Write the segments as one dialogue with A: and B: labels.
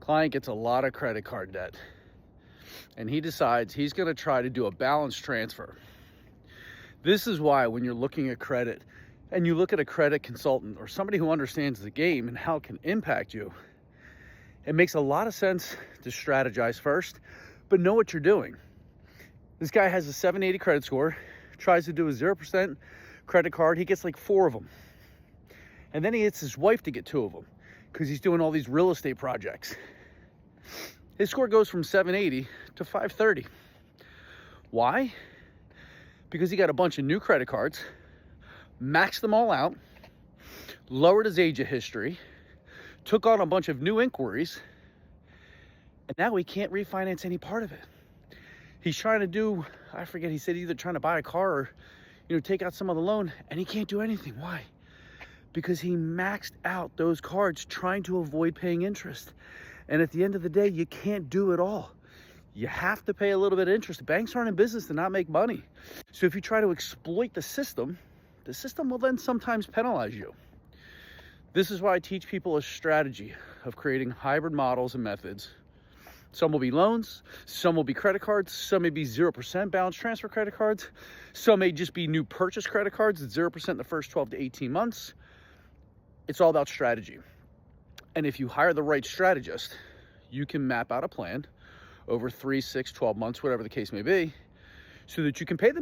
A: Client gets a lot of credit card debt, and he decides he's going to try to do a balance transfer. This is why when you're looking at credit and you look at a credit consultant or somebody who understands the game and how it can impact you, it makes a lot of sense to strategize first, but know what you're doing. This guy has a 780 credit score, tries to do a 0% credit card. He gets like 4 of them. And then he gets his wife to get 2 of them because he's doing all these real estate projects. His score goes from 780 to 530. Why? Because he got a bunch of new credit cards, maxed them all out, lowered his age of history, took on a bunch of new inquiries, and now he can't refinance any part of it. He's trying to do, I forget, he said either trying to buy a car or, take out some of the loan, and he can't do anything. Why? Because he maxed out those cards trying to avoid paying interest. And at the end of the day, you can't do it all. You have to pay a little bit of interest. Banks aren't in business to not make money. So if you try to exploit the system will then sometimes penalize you. This is why I teach people a strategy of creating hybrid models and methods. Some will be loans, some will be credit cards, some may be 0% balance transfer credit cards, some may just be new purchase credit cards at 0% in the first 12 to 18 months. It's all about strategy. And if you hire the right strategist, you can map out a plan over 3, 6, 12 months, whatever the case may be, so that you can pay the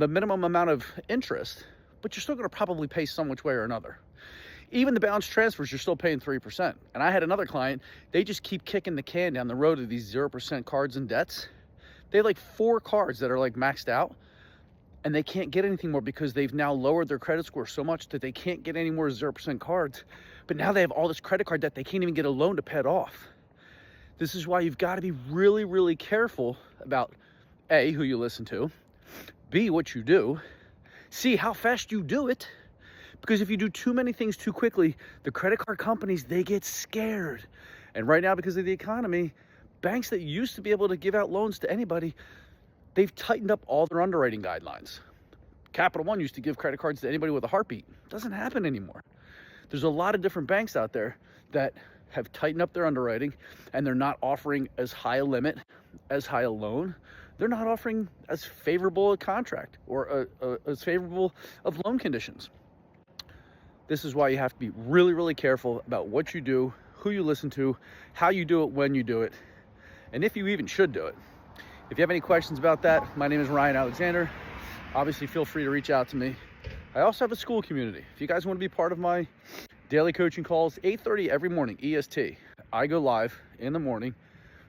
A: minimum amount of interest, but you're still going to probably pay some which way or another. Even the balance transfers, you're still paying 3%. And I had another client, they just keep kicking the can down the road of these 0% cards and debts. They have like 4 cards that are like maxed out, and they can't get anything more because they've now lowered their credit score so much that they can't get any more 0% cards. But now they have all this credit card debt, they can't even get a loan to pay it off. This is why you've got to be really, really careful about A, who you listen to, B, what you do, C, how fast you do it. Because if you do too many things too quickly, the credit card companies, they get scared. And right now, because of the economy, banks that used to be able to give out loans to anybody, they've tightened up all their underwriting guidelines. Capital One used to give credit cards to anybody with a heartbeat. It doesn't happen anymore. There's a lot of different banks out there that have tightened up their underwriting, and they're not offering as high a limit, as high a loan. They're not offering as favorable a contract or as favorable of loan conditions. This is why you have to be really, really careful about what you do, who you listen to, how you do it, when you do it, and if you even should do it. If you have any questions about that, my name is Ryan Alexander. Obviously, feel free to reach out to me. I also have a SKOOL community. If you guys want to be part of my daily coaching calls, 8:30 every morning, EST. I go live in the morning.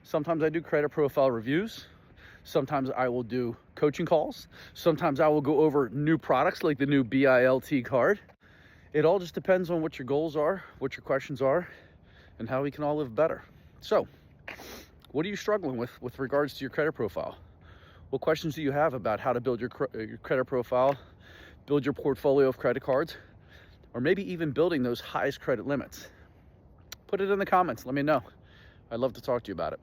A: Sometimes I do credit profile reviews. Sometimes I will do coaching calls. Sometimes I will go over new products like the new BILT card. It all just depends on what your goals are, what your questions are, and how we can all live better. So, what are you struggling with regards to your credit profile? What questions do you have about how to build your credit profile, build your portfolio of credit cards, or maybe even building those highest credit limits? Put it in the comments. Let me know. I'd love to talk to you about it.